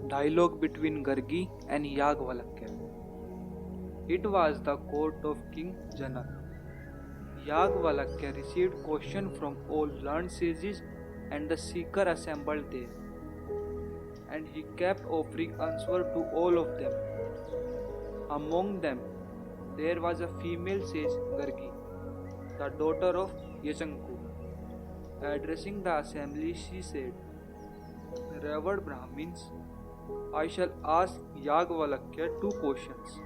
Dialogue between Gargi and Yagvalakya. It was the court of King Janak. Yagvalakya received question from all learned sages and the seeker assembled there, and he kept offering answer to all of them. Among them, there was a female sage Gargi, the daughter of Yachanku. Addressing the assembly, she said, Revered Brahmins, I shall ask Yagvalakya two questions.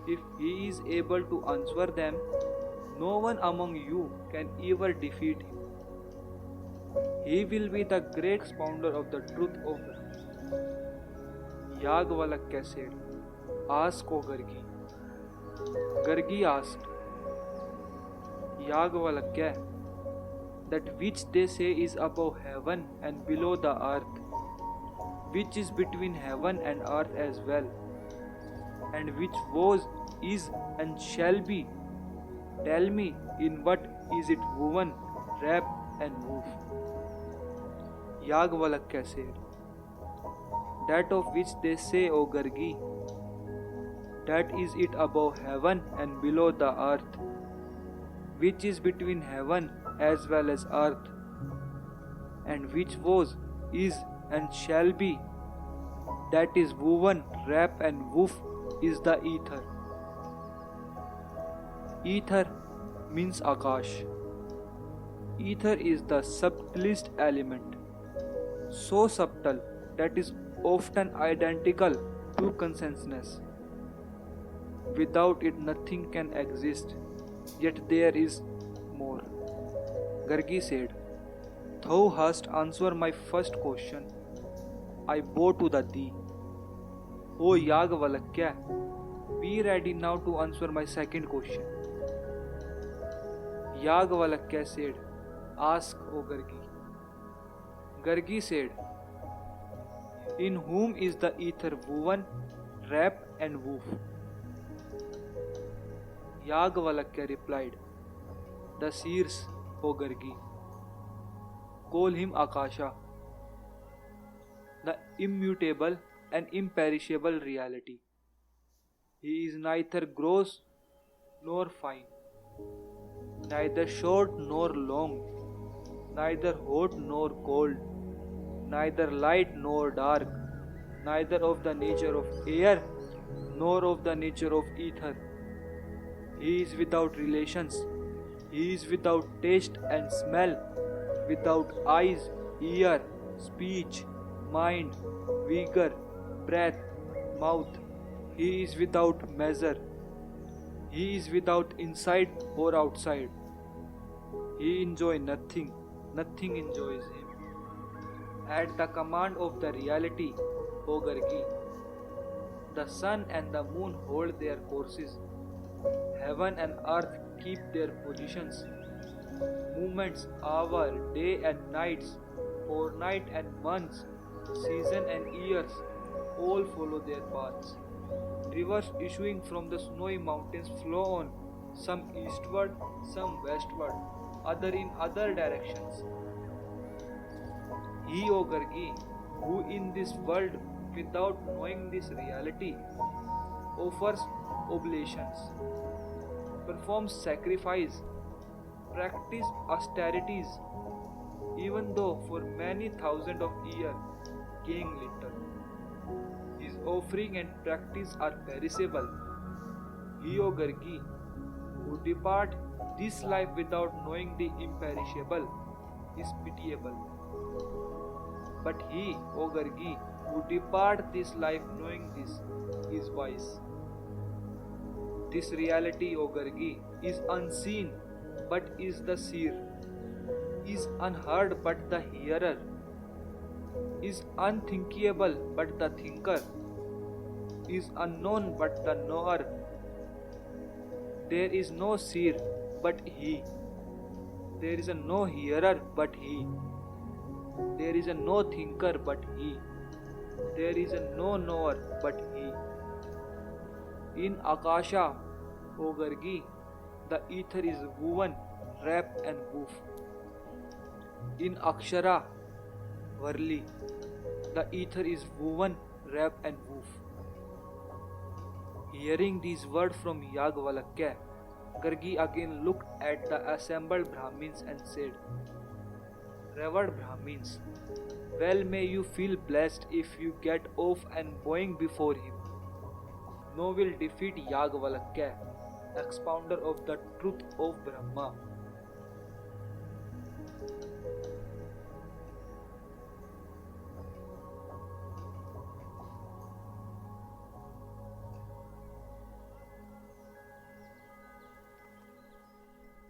If he is able to answer them, no one among you can ever defeat him. He will be the great expounder of the truth of Brahman. Yagvalakya said, Ask, O Gargi. Gargi asked, Yagvalakya, that which they say is above heaven and below the earth, which is between heaven and earth as well, and which was, is, and shall be. Tell me, in what is it woven, wrapped, and wove? Yagvalakya said, That of which they say, O Gargi, that is it above heaven and below the earth, which is between heaven as well as earth, and which was, is, and shall be. That is woven, wrap, and woof is the ether. Ether means Akash. Ether is the subtlest element, so subtle that is often identical to consciousness. Without it, nothing can exist, yet there is more. Gargi said, Thou hast answered my first question. I bow to the thee. O Yagvalakya, be ready now to answer my second question. Yagvalakya said, Ask, O Gargi. Gargi said, In whom is the ether woven, wrapped, and woof? Yagvalakya replied, The seers, O Gargi. Call him Akasha, the immutable and imperishable reality. He is neither gross nor fine, neither short nor long, neither hot nor cold, neither light nor dark, neither of the nature of air nor of the nature of ether. He is without relations, he is without taste and smell, without eyes, ear, speech, mind, vigor, breath, mouth. He is without measure. He is without inside or outside. He enjoys nothing, nothing enjoys him. At the command of the reality, O Gargi, the sun and the moon hold their courses. Heaven and earth keep their positions. Moments, hour, day and nights, fortnight and months, season and years, all follow their paths. Rivers issuing from the snowy mountains flow on, some eastward, some westward, other in other directions. He, O Gargi, who in this world, without knowing this reality, offers oblations, performs sacrifice, practice austerities, even though for many thousands of years gain little. His offering and practice are perishable. He, O Gargi, who depart this life without knowing the imperishable, is pitiable. But he, O Gargi, who depart this life knowing this, is wise. This reality, O Gargi, is unseen but is the seer, is unheard but the hearer, is unthinkable but the thinker, is unknown but the knower. There is no seer but he, there is no hearer but he, there is no thinker but he, there is no knower but he. In Akasha, O Gargi, the ether is woven, wrapped and woof. In Akshara, Varli, The ether is woven, wrap and woof. Hearing these words from Yagvalakya, Gargi again looked at the assembled Brahmins and said, Revered Brahmins, well may you feel blessed if you get off and bowing before him. No will defeat Yagvalakya, expounder of the truth of Brahma.